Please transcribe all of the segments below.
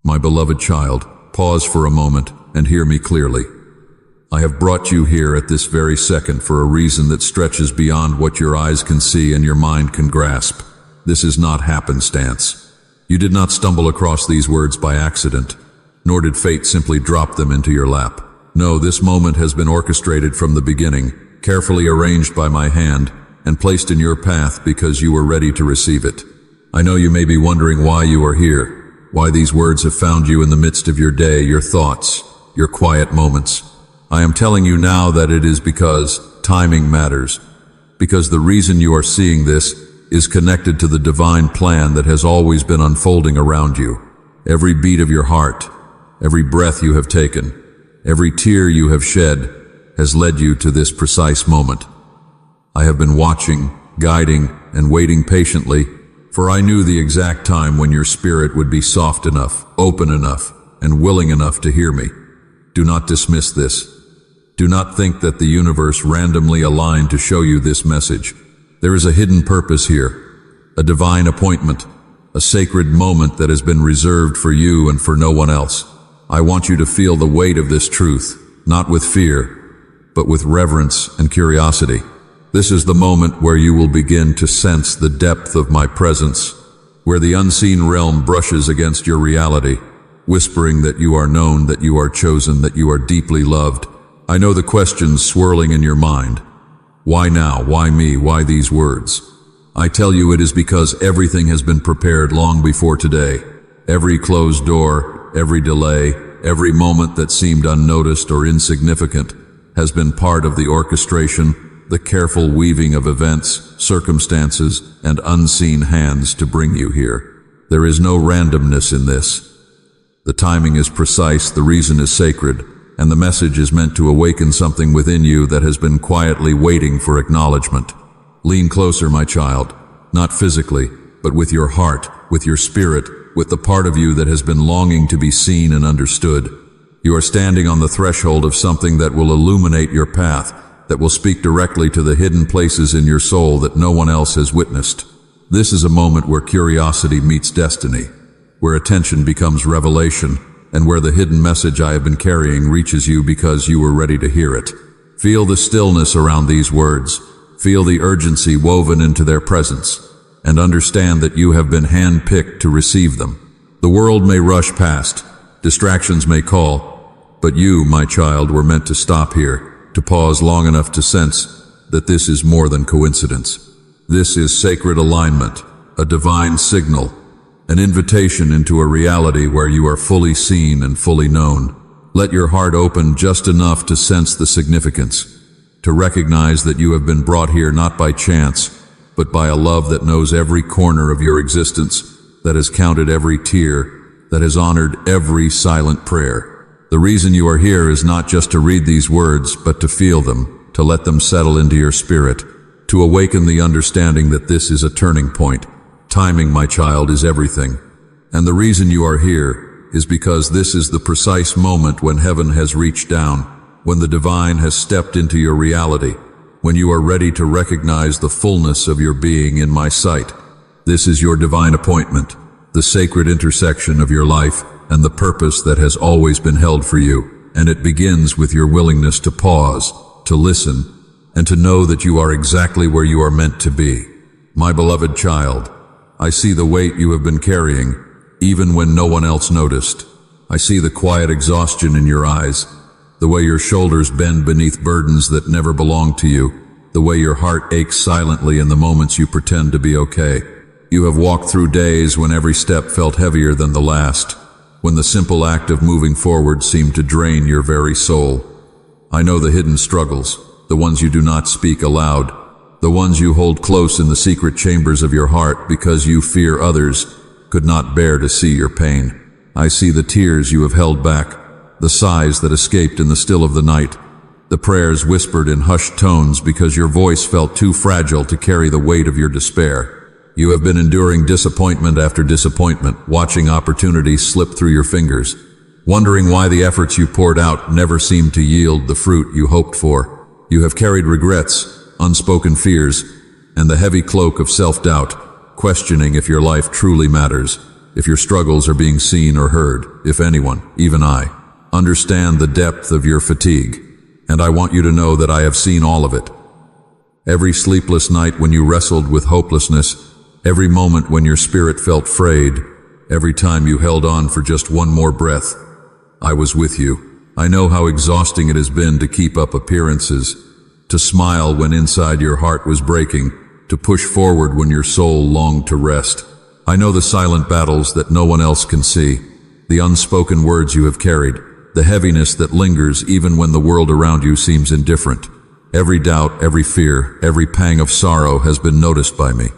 My beloved child, pause for a moment and hear me clearly. I have brought you here at this very second for a reason that stretches beyond what your eyes can see and your mind can grasp. This is not happenstance. You did not stumble across these words by accident, nor did fate simply drop them into your lap. No, this moment has been orchestrated from the beginning, carefully arranged by my hand, and placed in your path because you were ready to receive it. I know you may be wondering why you are here, why these words have found you in the midst of your day, your thoughts, your quiet moments. I am telling you now that it is because timing matters, because the reason you are seeing this is connected to the divine plan that has always been unfolding around you. Every beat of your heart, every breath you have taken, every tear you have shed has led you to this precise moment. I have been watching, guiding, and waiting patiently, for I knew the exact time when your spirit would be soft enough, open enough, and willing enough to hear me. Do not dismiss this. Do not think that the universe randomly aligned to show you this message. There is a hidden purpose here, a divine appointment, a sacred moment that has been reserved for you and for no one else. I want you to feel the weight of this truth, not with fear, but with reverence and curiosity. This is the moment where you will begin to sense the depth of my presence, where the unseen realm brushes against your reality, whispering that you are known, that you are chosen, that you are deeply loved. I know the questions swirling in your mind. Why now? Why me? Why these words? I tell you it is because everything has been prepared long before today. Every closed door, every delay, every moment that seemed unnoticed or insignificant has been part of the orchestration, the careful weaving of events, circumstances, and unseen hands to bring you here. There is no randomness in this. The timing is precise, the reason is sacred, and the message is meant to awaken something within you that has been quietly waiting for acknowledgement. Lean closer, my child, not physically, but with your heart, with your spirit, with the part of you that has been longing to be seen and understood. You are standing on the threshold of something that will illuminate your path, that will speak directly to the hidden places in your soul that no one else has witnessed. This is a moment where curiosity meets destiny, where attention becomes revelation, and where the hidden message I have been carrying reaches you because you were ready to hear it. Feel the stillness around these words. Feel the urgency woven into their presence, and understand that you have been hand-picked to receive them. The world may rush past, distractions may call, but you, my child, were meant to stop here, to pause long enough to sense that this is more than coincidence. This is sacred alignment, a divine signal, an invitation into a reality where you are fully seen and fully known. Let your heart open just enough to sense the significance, to recognize that you have been brought here not by chance, but by a love that knows every corner of your existence, that has counted every tear, that has honored every silent prayer. The reason you are here is not just to read these words, but to feel them, to let them settle into your spirit, to awaken the understanding that this is a turning point. Timing, my child, is everything. And the reason you are here is because this is the precise moment when heaven has reached down, when the divine has stepped into your reality, when you are ready to recognize the fullness of your being in my sight. This is your divine appointment, the sacred intersection of your life and the purpose that has always been held for you. And it begins with your willingness to pause, to listen, and to know that you are exactly where you are meant to be. My beloved child, I see the weight you have been carrying, even when no one else noticed. I see the quiet exhaustion in your eyes, the way your shoulders bend beneath burdens that never belong to you, the way your heart aches silently in the moments you pretend to be okay. You have walked through days when every step felt heavier than the last, when the simple act of moving forward seemed to drain your very soul. I know the hidden struggles, the ones you do not speak aloud, the ones you hold close in the secret chambers of your heart because you fear others could not bear to see your pain. I see the tears you have held back, the sighs that escaped in the still of the night, the prayers whispered in hushed tones because your voice felt too fragile to carry the weight of your despair. You have been enduring disappointment after disappointment, watching opportunities slip through your fingers, wondering why the efforts you poured out never seemed to yield the fruit you hoped for. You have carried regrets, unspoken fears, and the heavy cloak of self-doubt, questioning if your life truly matters. if your struggles are being seen or heard, if anyone, even I, understand the depth of your fatigue. And I want you to know that I have seen all of it. Every sleepless night when you wrestled with hopelessness, every moment when your spirit felt frayed, every time you held on for just one more breath, I was with you. I know how exhausting it has been to keep up appearances, to smile when inside your heart was breaking, to push forward when your soul longed to rest. I know the silent battles that no one else can see, the unspoken words you have carried, the heaviness that lingers even when the world around you seems indifferent. Every doubt, every fear, every pang of sorrow has been noticed by me.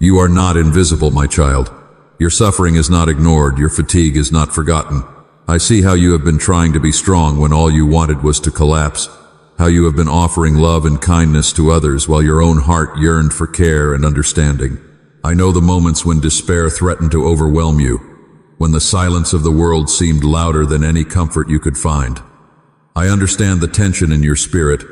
You are not invisible, my child. Your suffering is not ignored, your fatigue is not forgotten. I see how you have been trying to be strong when all you wanted was to collapse, how you have been offering love and kindness to others while your own heart yearned for care and understanding. I know the moments when despair threatened to overwhelm you, when the silence of the world seemed louder than any comfort you could find. I understand the tension in your spirit,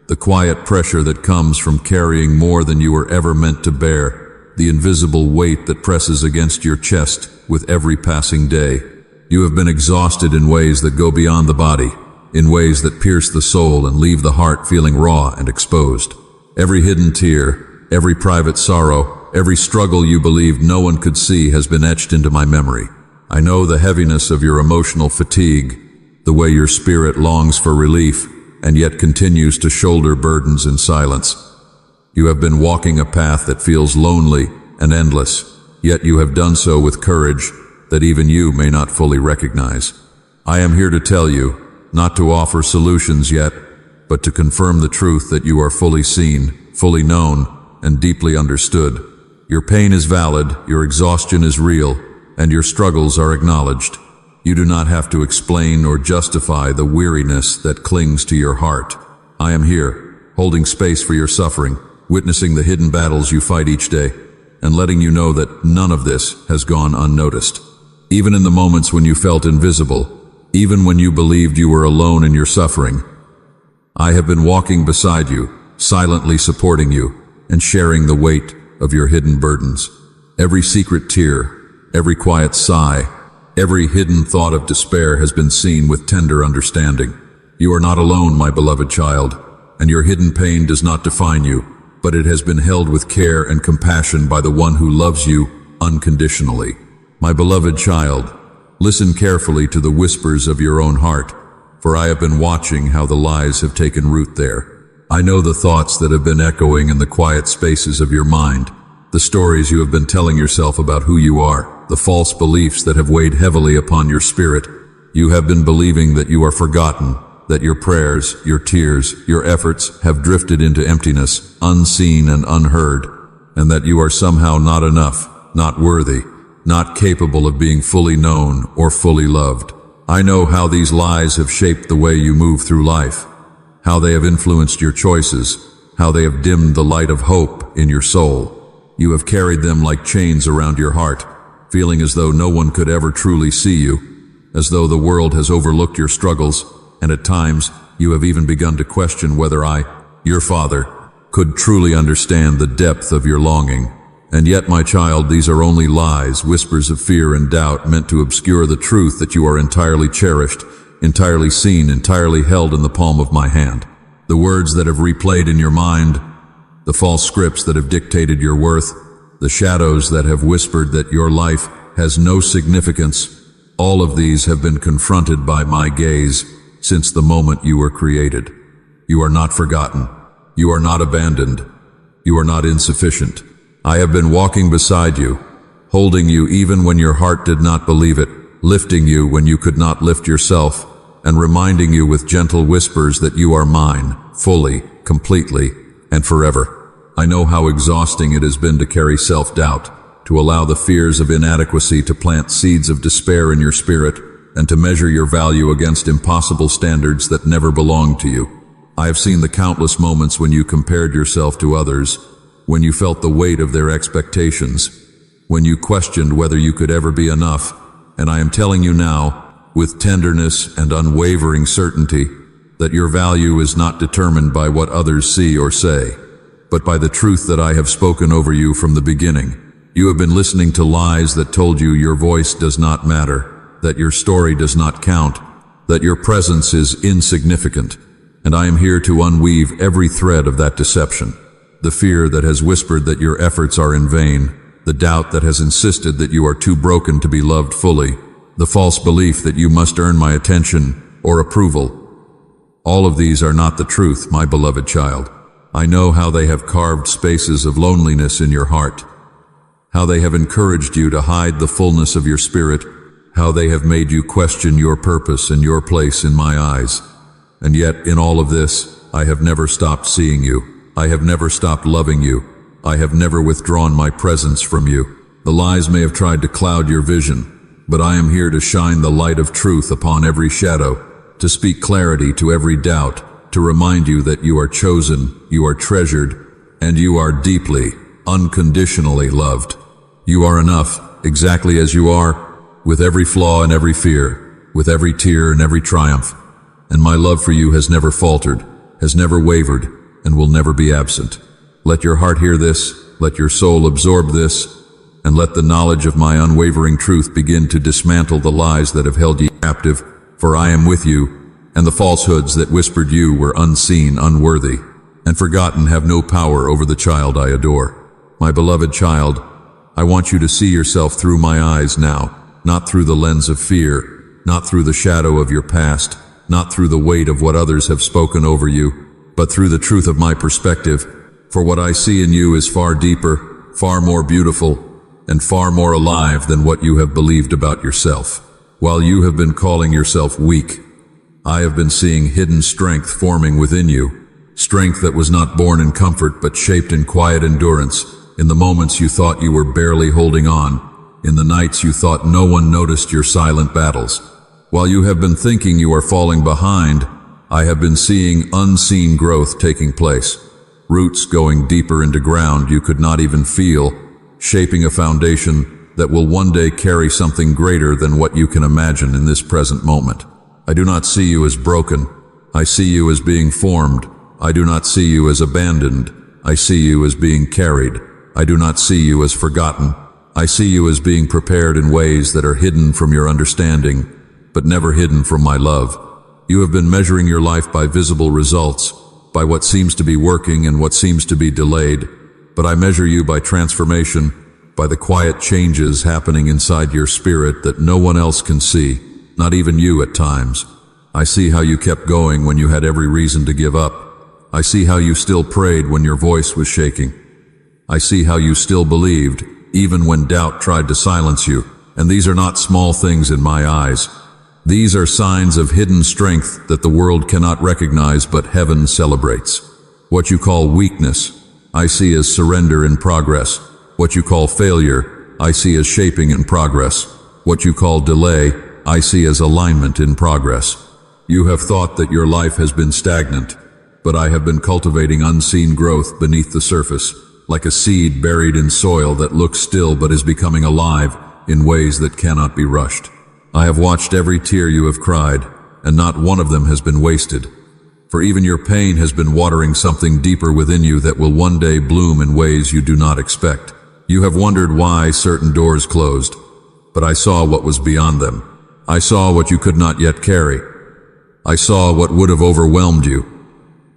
the quiet pressure that comes from carrying more than you were ever meant to bear, the invisible weight that presses against your chest with every passing day. You have been exhausted in ways that go beyond the body, in ways that pierce the soul and leave the heart feeling raw and exposed. Every hidden tear, every private sorrow, every struggle you believed no one could see has been etched into my memory. I know the heaviness of your emotional fatigue, the way your spirit longs for relief and yet continues to shoulder burdens in silence. You have been walking a path that feels lonely and endless, yet you have done so with courage that even you may not fully recognize. I am here to tell you, not to offer solutions yet, but to confirm the truth that you are fully seen, fully known, and deeply understood. Your pain is valid, your exhaustion is real, and your struggles are acknowledged. You do not have to explain or justify the weariness that clings to your heart. I am here, holding space for your suffering, witnessing the hidden battles you fight each day, and letting you know that none of this has gone unnoticed. Even in the moments when you felt invisible, even when you believed you were alone in your suffering, I have been walking beside you, silently supporting you, and sharing the weight of your hidden burdens. Every secret tear, every quiet sigh, every hidden thought of despair has been seen with tender understanding. You are not alone, my beloved child, and your hidden pain does not define you, but it has been held with care and compassion by the one who loves you unconditionally. My beloved child, listen carefully to the whispers of your own heart, for I have been watching how the lies have taken root there. I know the thoughts that have been echoing in the quiet spaces of your mind, the stories you have been telling yourself about who you are, the false beliefs that have weighed heavily upon your spirit. You have been believing that you are forgotten, that your prayers, your tears, your efforts have drifted into emptiness, unseen and unheard, and that you are somehow not enough, not worthy, not capable of being fully known or fully loved. I know how these lies have shaped the way you move through life, how they have influenced your choices, how they have dimmed the light of hope in your soul. You have carried them like chains around your heart, feeling as though no one could ever truly see you, as though the world has overlooked your struggles, and at times you have even begun to question whether I, your father, could truly understand the depth of your longing. And yet, my child, these are only lies, whispers of fear and doubt meant to obscure the truth that you are entirely cherished, entirely seen, entirely held in the palm of my hand. The words that have replayed in your mind, the false scripts that have dictated your worth, the shadows that have whispered that your life has no significance, all of these have been confronted by my gaze since the moment you were created. You are not forgotten. You are not abandoned. You are not insufficient. I have been walking beside you, holding you even when your heart did not believe it, lifting you when you could not lift yourself, and reminding you with gentle whispers that you are mine, fully, completely, and forever. I know how exhausting it has been to carry self-doubt, to allow the fears of inadequacy to plant seeds of despair in your spirit, and to measure your value against impossible standards that never belonged to you. I have seen the countless moments when you compared yourself to others, when you felt the weight of their expectations, when you questioned whether you could ever be enough, and I am telling you now, with tenderness and unwavering certainty, that your value is not determined by what others see or say, but by the truth that I have spoken over you from the beginning. You have been listening to lies that told you your voice does not matter, that your story does not count, that your presence is insignificant. And I am here to unweave every thread of that deception. The fear that has whispered that your efforts are in vain, the doubt that has insisted that you are too broken to be loved fully, the false belief that you must earn my attention or approval. All of these are not the truth, my beloved child. I know how they have carved spaces of loneliness in your heart, how they have encouraged you to hide the fullness of your spirit, how they have made you question your purpose and your place in my eyes. And yet, in all of this, I have never stopped seeing you. I have never stopped loving you. I have never withdrawn my presence from you. The lies may have tried to cloud your vision, but I am here to shine the light of truth upon every shadow, to speak clarity to every doubt, to remind you that you are chosen, you are treasured, and you are deeply, unconditionally loved. You are enough, exactly as you are, with every flaw and every fear, with every tear and every triumph. And my love for you has never faltered, has never wavered, and will never be absent. Let your heart hear this, let your soul absorb this, and let the knowledge of my unwavering truth begin to dismantle the lies that have held you captive, for I am with you, and the falsehoods that whispered you were unseen, unworthy, and forgotten have no power over the child I adore. My beloved child, I want you to see yourself through my eyes now, not through the lens of fear, not through the shadow of your past, not through the weight of what others have spoken over you, but through the truth of my perspective, for what I see in you is far deeper, far more beautiful, and far more alive than what you have believed about yourself. While you have been calling yourself weak, I have been seeing hidden strength forming within you, strength that was not born in comfort but shaped in quiet endurance, in the moments you thought you were barely holding on, in the nights you thought no one noticed your silent battles. While you have been thinking you are falling behind, I have been seeing unseen growth taking place, roots going deeper into ground you could not even feel, shaping a foundation that will one day carry something greater than what you can imagine in this present moment. I do not see you as broken. I see you as being formed. I do not see you as abandoned. I see you as being carried. I do not see you as forgotten. I see you as being prepared in ways that are hidden from your understanding, but never hidden from my love. You have been measuring your life by visible results, by what seems to be working and what seems to be delayed, but I measure you by transformation, by the quiet changes happening inside your spirit that no one else can see, not even you at times. I see how you kept going when you had every reason to give up. I see how you still prayed when your voice was shaking. I see how you still believed, even when doubt tried to silence you. And these are not small things in my eyes. These are signs of hidden strength that the world cannot recognize but heaven celebrates. What you call weakness, I see as surrender in progress. What you call failure, I see as shaping in progress. What you call delay, I see as alignment in progress. You have thought that your life has been stagnant, but I have been cultivating unseen growth beneath the surface, like a seed buried in soil that looks still but is becoming alive in ways that cannot be rushed. I have watched every tear you have cried, and not one of them has been wasted. For even your pain has been watering something deeper within you that will one day bloom in ways you do not expect. You have wondered why certain doors closed, but I saw what was beyond them. I saw what you could not yet carry. I saw what would have overwhelmed you.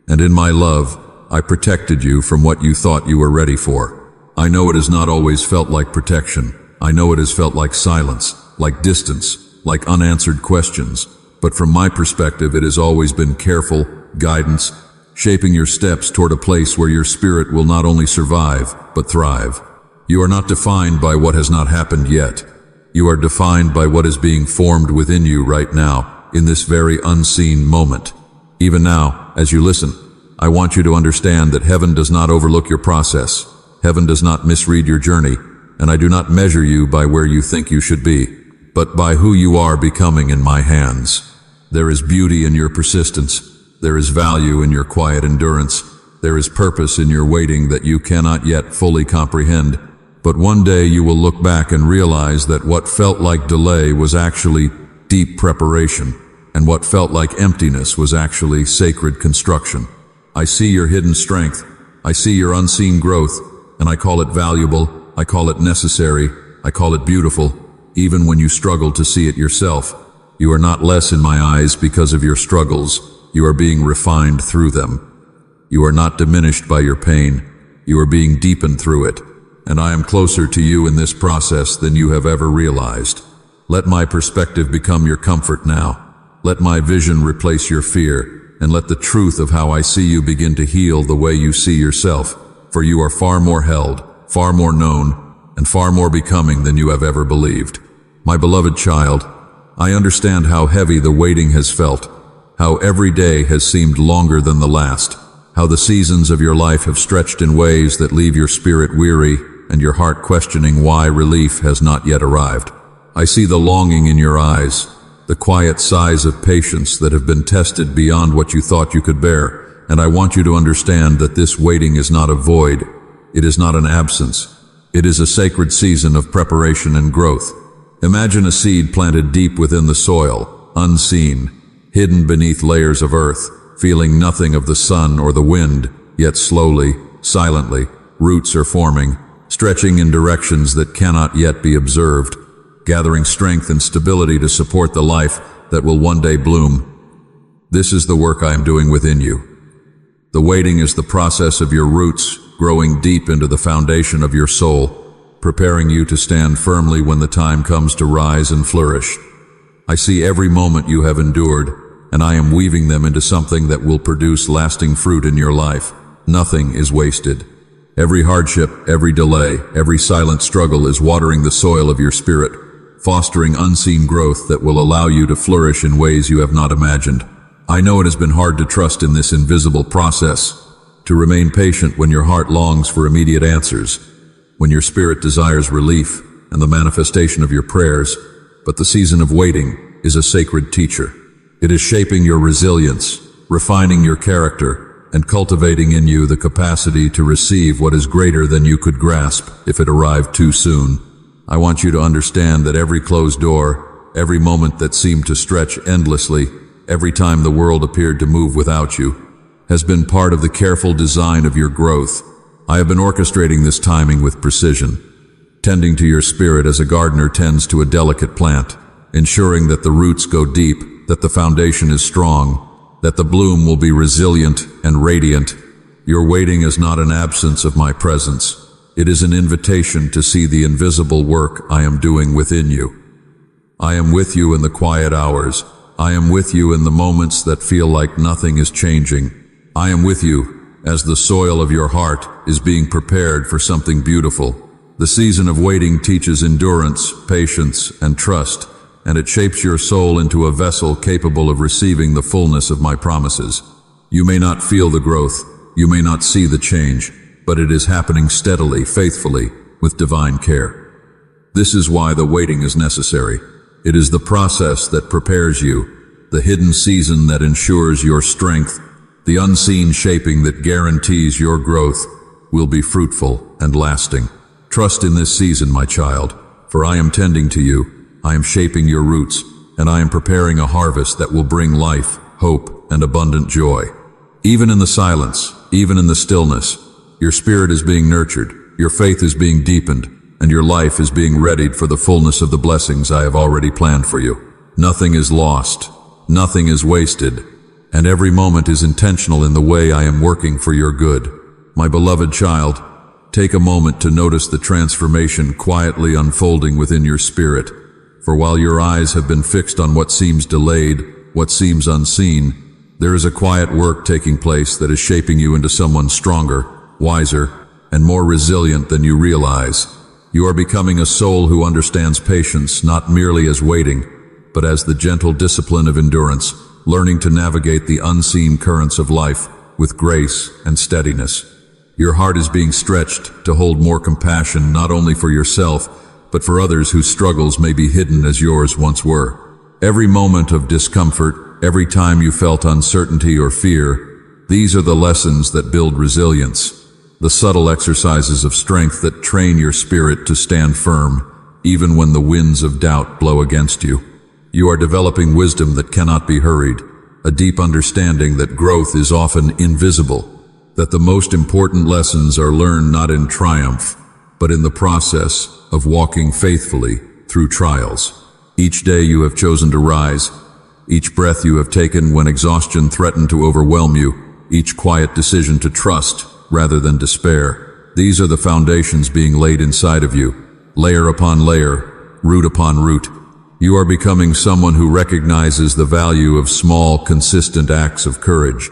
And in my love, I protected you from what you thought you were ready for. I know it has not always felt like protection. I know it has felt like silence, like distance, like unanswered questions. But from my perspective, it has always been careful guidance, shaping your steps toward a place where your spirit will not only survive, but thrive. You are not defined by what has not happened yet. You are defined by what is being formed within you right now, in this very unseen moment. Even now, as you listen, I want you to understand that heaven does not overlook your process. Heaven does not misread your journey, and I do not measure you by where you think you should be, but by who you are becoming in my hands. There is beauty in your persistence. There is value in your quiet endurance. There is purpose in your waiting that you cannot yet fully comprehend. But one day you will look back and realize that what felt like delay was actually deep preparation, and what felt like emptiness was actually sacred construction. I see your hidden strength. I see your unseen growth, and I call it valuable, I call it necessary, I call it beautiful, even when you struggle to see it yourself. You are not less in my eyes because of your struggles. You are being refined through them. You are not diminished by your pain. You are being deepened through it. And I am closer to you in this process than you have ever realized. Let my perspective become your comfort now. Let my vision replace your fear, and let the truth of how I see you begin to heal the way you see yourself. For you are far more held, far more known, and far more becoming than you have ever believed. My beloved child, I understand how heavy the waiting has felt, how every day has seemed longer than the last, how the seasons of your life have stretched in ways that leave your spirit weary and your heart questioning why relief has not yet arrived. I see the longing in your eyes, the quiet sighs of patience that have been tested beyond what you thought you could bear, and I want you to understand that this waiting is not a void, it is not an absence, it is a sacred season of preparation and growth. Imagine a seed planted deep within the soil, unseen, hidden beneath layers of earth, feeling nothing of the sun or the wind, yet slowly, silently, roots are forming, stretching in directions that cannot yet be observed, gathering strength and stability to support the life that will one day bloom. This is the work I am doing within you. The waiting is the process of your roots growing deep into the foundation of your soul, preparing you to stand firmly when the time comes to rise and flourish. I see every moment you have endured, and I am weaving them into something that will produce lasting fruit in your life. Nothing is wasted. Every hardship, every delay, every silent struggle is watering the soil of your spirit, fostering unseen growth that will allow you to flourish in ways you have not imagined. I know it has been hard to trust in this invisible process, to remain patient when your heart longs for immediate answers, when your spirit desires relief and the manifestation of your prayers, but the season of waiting is a sacred teacher. It is shaping your resilience, refining your character, and cultivating in you the capacity to receive what is greater than you could grasp if it arrived too soon. I want you to understand that every closed door, every moment that seemed to stretch endlessly, every time the world appeared to move without you, has been part of the careful design of your growth. I have been orchestrating this timing with precision, tending to your spirit as a gardener tends to a delicate plant, ensuring that the roots go deep, that the foundation is strong, that the bloom will be resilient and radiant. Your waiting is not an absence of my presence. It is an invitation to see the invisible work I am doing within you. I am with you in the quiet hours. I am with you in the moments that feel like nothing is changing. I am with you as the soil of your heart is being prepared for something beautiful. The season of waiting teaches endurance, patience, and trust, and it shapes your soul into a vessel capable of receiving the fullness of my promises. You may not feel the growth, you may not see the change, but it is happening steadily, faithfully, with divine care. This is why the waiting is necessary. It is the process that prepares you, the hidden season that ensures your strength, the unseen shaping that guarantees your growth will be fruitful and lasting. Trust in this season, my child, for I am tending to you, I am shaping your roots, and I am preparing a harvest that will bring life, hope, and abundant joy. Even in the silence, even in the stillness, your spirit is being nurtured, your faith is being deepened, and your life is being readied for the fullness of the blessings I have already planned for you. Nothing is lost, nothing is wasted, and every moment is intentional in the way I am working for your good. My beloved child, take a moment to notice the transformation quietly unfolding within your spirit, for while your eyes have been fixed on what seems delayed, what seems unseen, there is a quiet work taking place that is shaping you into someone stronger, wiser, and more resilient than you realize. You are becoming a soul who understands patience not merely as waiting, but as the gentle discipline of endurance, learning to navigate the unseen currents of life with grace and steadiness. Your heart is being stretched to hold more compassion not only for yourself, but for others whose struggles may be hidden as yours once were. Every moment of discomfort, every time you felt uncertainty or fear, these are the lessons that build resilience, the subtle exercises of strength that train your spirit to stand firm, even when the winds of doubt blow against you. You are developing wisdom that cannot be hurried, a deep understanding that growth is often invisible, that the most important lessons are learned not in triumph, but in the process of walking faithfully through trials. Each day you have chosen to rise, each breath you have taken when exhaustion threatened to overwhelm you, each quiet decision to trust rather than despair. These are the foundations being laid inside of you, layer upon layer, root upon root. You are becoming someone who recognizes the value of small, consistent acts of courage.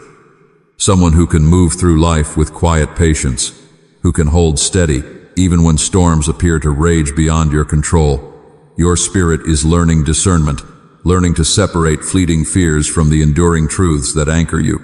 Someone who can move through life with quiet patience, who can hold steady even when storms appear to rage beyond your control. Your spirit is learning discernment, learning to separate fleeting fears from the enduring truths that anchor you.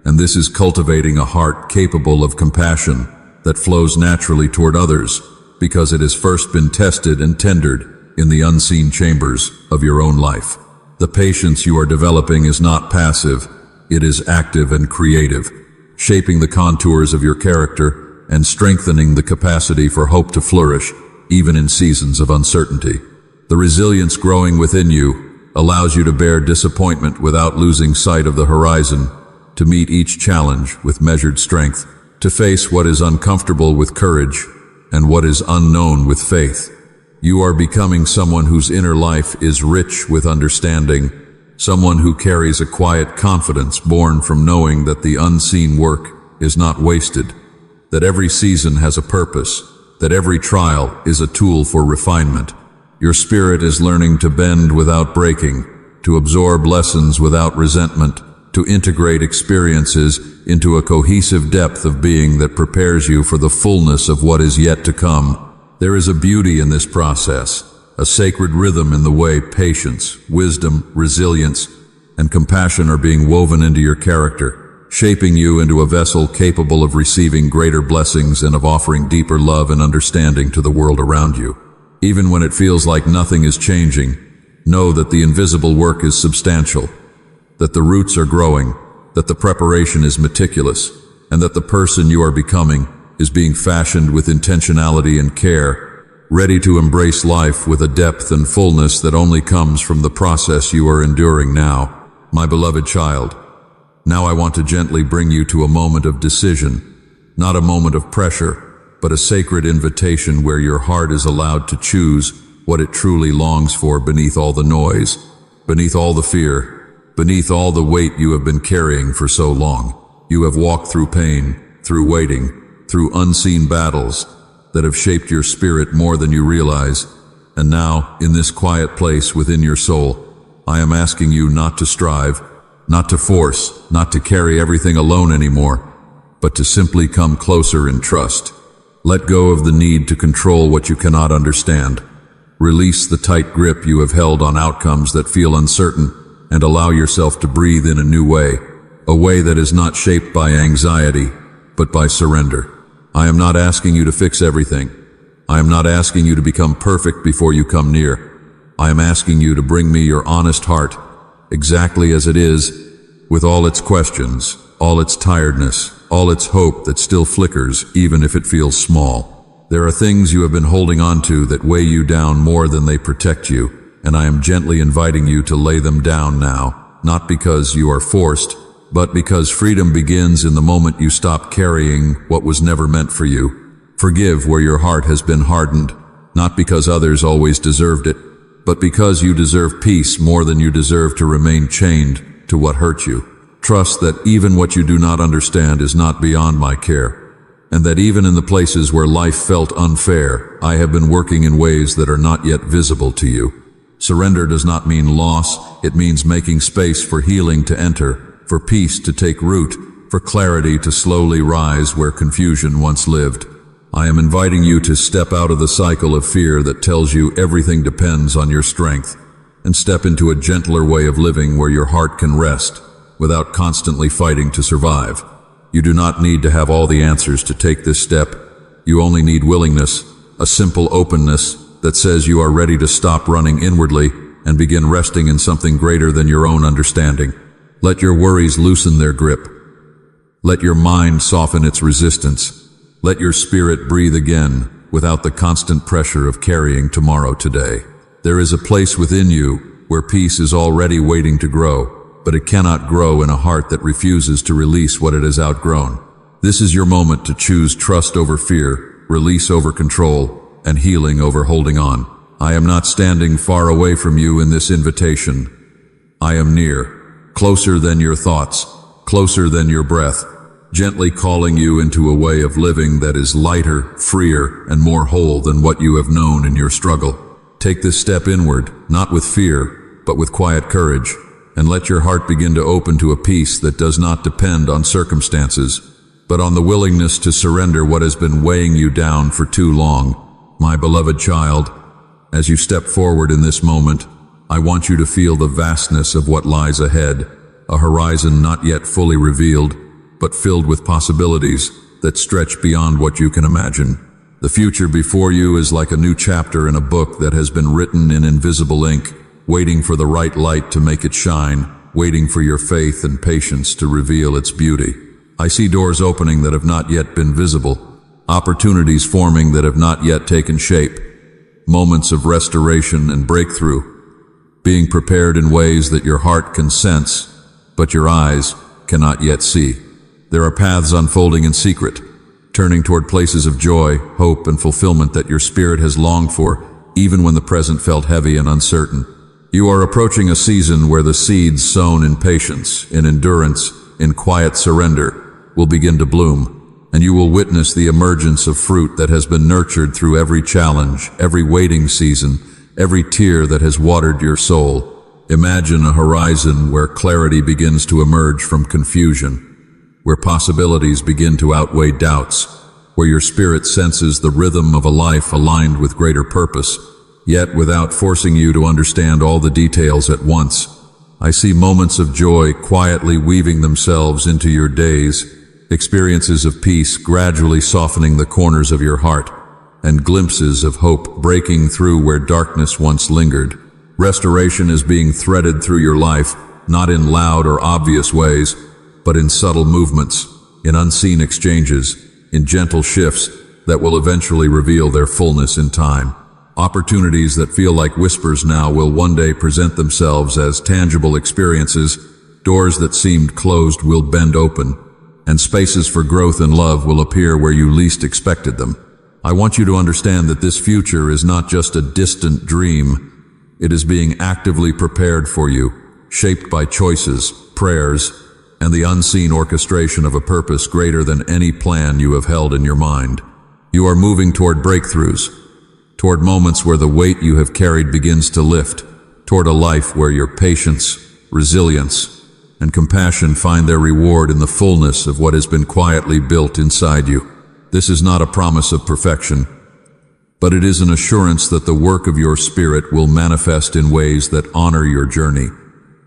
And this is cultivating a heart capable of compassion that flows naturally toward others, because it has first been tested and tendered in the unseen chambers of your own life. The patience you are developing is not passive, it is active and creative, shaping the contours of your character and strengthening the capacity for hope to flourish, even in seasons of uncertainty. The resilience growing within you allows you to bear disappointment without losing sight of the horizon, to meet each challenge with measured strength, to face what is uncomfortable with courage and what is unknown with faith. You are becoming someone whose inner life is rich with understanding, someone who carries a quiet confidence born from knowing that the unseen work is not wasted, that every season has a purpose, that every trial is a tool for refinement. Your spirit is learning to bend without breaking, to absorb lessons without resentment, to integrate experiences into a cohesive depth of being that prepares you for the fullness of what is yet to come. There is a beauty in this process, a sacred rhythm in the way patience, wisdom, resilience, and compassion are being woven into your character, shaping you into a vessel capable of receiving greater blessings and of offering deeper love and understanding to the world around you. Even when it feels like nothing is changing, know that the invisible work is substantial, that the roots are growing, that the preparation is meticulous, and that the person you are becoming is being fashioned with intentionality and care, ready to embrace life with a depth and fullness that only comes from the process you are enduring now. My beloved child, now I want to gently bring you to a moment of decision, not a moment of pressure, but a sacred invitation where your heart is allowed to choose what it truly longs for beneath all the noise, beneath all the fear, beneath all the weight you have been carrying for so long. You have walked through pain, through waiting, through unseen battles that have shaped your spirit more than you realize. And now, in this quiet place within your soul, I am asking you not to strive, not to force, not to carry everything alone anymore, but to simply come closer in trust. Let go of the need to control what you cannot understand. Release the tight grip you have held on outcomes that feel uncertain, and allow yourself to breathe in a new way, a way that is not shaped by anxiety, but by surrender. I am not asking you to fix everything. I am not asking you to become perfect before you come near. I am asking you to bring me your honest heart, exactly as it is, with all its questions, all its tiredness, all its hope that still flickers even if it feels small. There are things you have been holding on to that weigh you down more than they protect you, and I am gently inviting you to lay them down now, not because you are forced, but because freedom begins in the moment you stop carrying what was never meant for you. Forgive where your heart has been hardened, not because others always deserved it, but because you deserve peace more than you deserve to remain chained to what hurt you. Trust that even what you do not understand is not beyond my care, and that even in the places where life felt unfair, I have been working in ways that are not yet visible to you. Surrender does not mean loss, it means making space for healing to enter, for peace to take root, for clarity to slowly rise where confusion once lived. I am inviting you to step out of the cycle of fear that tells you everything depends on your strength, and step into a gentler way of living where your heart can rest, without constantly fighting to survive. You do not need to have all the answers to take this step. You only need willingness, a simple openness that says you are ready to stop running inwardly and begin resting in something greater than your own understanding. Let your worries loosen their grip. Let your mind soften its resistance. Let your spirit breathe again without the constant pressure of carrying tomorrow today. There is a place within you where peace is already waiting to grow, but it cannot grow in a heart that refuses to release what it has outgrown. This is your moment to choose trust over fear, release over control, and healing over holding on. I am not standing far away from you in this invitation. I am near, closer than your thoughts, closer than your breath, gently calling you into a way of living that is lighter, freer, and more whole than what you have known in your struggle. Take this step inward, not with fear, but with quiet courage, and let your heart begin to open to a peace that does not depend on circumstances, but on the willingness to surrender what has been weighing you down for too long. My beloved child, as you step forward in this moment, I want you to feel the vastness of what lies ahead, a horizon not yet fully revealed, but filled with possibilities that stretch beyond what you can imagine. The future before you is like a new chapter in a book that has been written in invisible ink, waiting for the right light to make it shine, waiting for your faith and patience to reveal its beauty. I see doors opening that have not yet been visible, opportunities forming that have not yet taken shape, moments of restoration and breakthrough, being prepared in ways that your heart can sense, but your eyes cannot yet see. There are paths unfolding in secret, turning toward places of joy, hope, and fulfillment that your spirit has longed for, even when the present felt heavy and uncertain. You are approaching a season where the seeds sown in patience, in endurance, in quiet surrender will begin to bloom, and you will witness the emergence of fruit that has been nurtured through every challenge, every waiting season, every tear that has watered your soul. Imagine a horizon where clarity begins to emerge from confusion, where possibilities begin to outweigh doubts, where your spirit senses the rhythm of a life aligned with greater purpose, yet without forcing you to understand all the details at once. I see moments of joy quietly weaving themselves into your days, experiences of peace gradually softening the corners of your heart, and glimpses of hope breaking through where darkness once lingered. Restoration is being threaded through your life, not in loud or obvious ways, but in subtle movements, in unseen exchanges, in gentle shifts that will eventually reveal their fullness in time. Opportunities that feel like whispers now will one day present themselves as tangible experiences. Doors that seemed closed will bend open, and spaces for growth and love will appear where you least expected them. I want you to understand that this future is not just a distant dream. It is being actively prepared for you, shaped by choices, prayers, and the unseen orchestration of a purpose greater than any plan you have held in your mind. You are moving toward breakthroughs, toward moments where the weight you have carried begins to lift, toward a life where your patience, resilience, and compassion find their reward in the fullness of what has been quietly built inside you. This is not a promise of perfection, but it is an assurance that the work of your spirit will manifest in ways that honor your journey,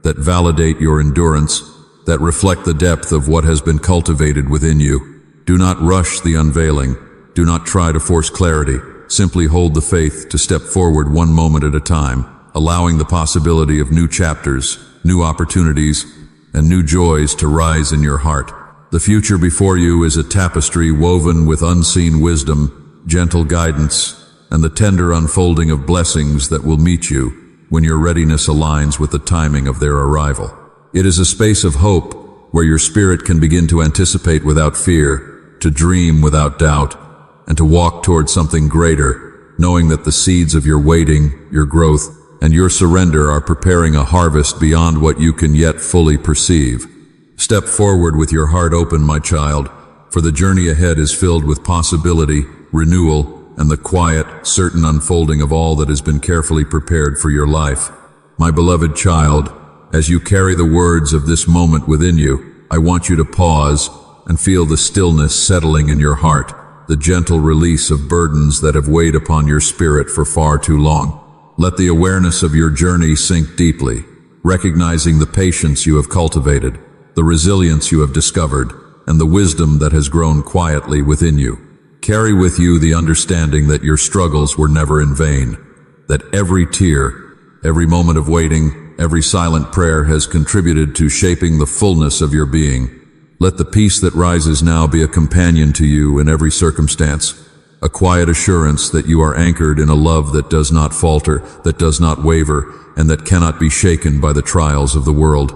that validate your endurance, that reflect the depth of what has been cultivated within you. Do not rush the unveiling. Do not try to force clarity. Simply hold the faith to step forward one moment at a time, allowing the possibility of new chapters, new opportunities, and new joys to rise in your heart. The future before you is a tapestry woven with unseen wisdom, gentle guidance, and the tender unfolding of blessings that will meet you when your readiness aligns with the timing of their arrival. It is a space of hope where your spirit can begin to anticipate without fear, to dream without doubt, and to walk toward something greater, knowing that the seeds of your waiting, your growth, and your surrender are preparing a harvest beyond what you can yet fully perceive. Step forward with your heart open, my child, for the journey ahead is filled with possibility, renewal, and the quiet, certain unfolding of all that has been carefully prepared for your life. My beloved child, as you carry the words of this moment within you, I want you to pause and feel the stillness settling in your heart, the gentle release of burdens that have weighed upon your spirit for far too long. Let the awareness of your journey sink deeply, recognizing the patience you have cultivated, the resilience you have discovered, and the wisdom that has grown quietly within you. Carry with you the understanding that your struggles were never in vain, that every tear, every moment of waiting, every silent prayer has contributed to shaping the fullness of your being. Let the peace that rises now be a companion to you in every circumstance, a quiet assurance that you are anchored in a love that does not falter, that does not waver, and that cannot be shaken by the trials of the world.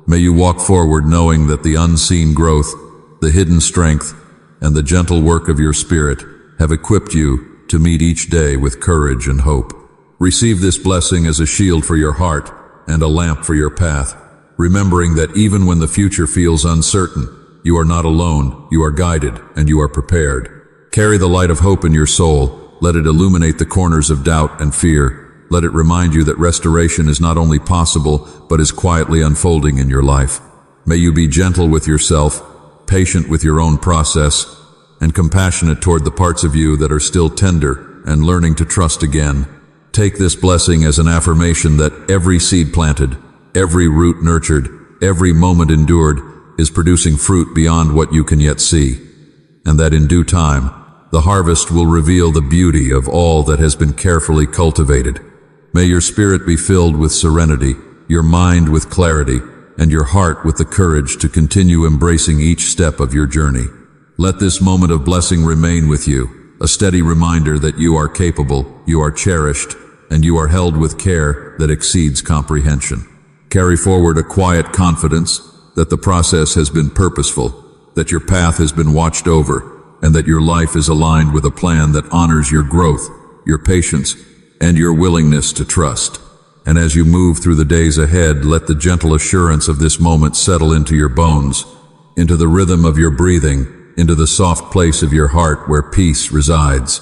May you walk forward knowing that the unseen growth, the hidden strength, and the gentle work of your spirit have equipped you to meet each day with courage and hope. Receive this blessing as a shield for your heart and a lamp for your path, remembering that even when the future feels uncertain, you are not alone, you are guided, and you are prepared. Carry the light of hope in your soul. Let it illuminate the corners of doubt and fear. Let it remind you that restoration is not only possible, but is quietly unfolding in your life. May you be gentle with yourself, patient with your own process, and compassionate toward the parts of you that are still tender and learning to trust again. Take this blessing as an affirmation that every seed planted, every root nurtured, every moment endured is producing fruit beyond what you can yet see, and that in due time, the harvest will reveal the beauty of all that has been carefully cultivated. May your spirit be filled with serenity, your mind with clarity, and your heart with the courage to continue embracing each step of your journey. Let this moment of blessing remain with you, a steady reminder that you are capable, you are cherished, and you are held with care that exceeds comprehension. Carry forward a quiet confidence that the process has been purposeful, that your path has been watched over, and that your life is aligned with a plan that honors your growth, your patience, and your willingness to trust. And as you move through the days ahead, let the gentle assurance of this moment settle into your bones, into the rhythm of your breathing, into the soft place of your heart where peace resides.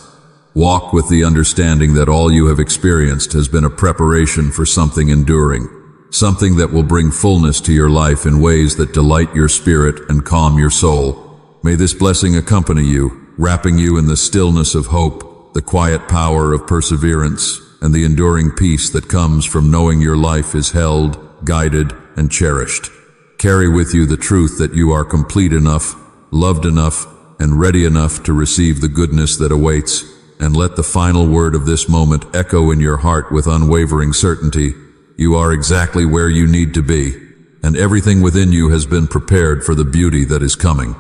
Walk with the understanding that all you have experienced has been a preparation for something enduring, something that will bring fullness to your life in ways that delight your spirit and calm your soul. May this blessing accompany you, wrapping you in the stillness of hope, the quiet power of perseverance, and the enduring peace that comes from knowing your life is held, guided, and cherished. Carry with you the truth that you are complete enough, loved enough, and ready enough to receive the goodness that awaits, and let the final word of this moment echo in your heart with unwavering certainty. You are exactly where you need to be, and everything within you has been prepared for the beauty that is coming.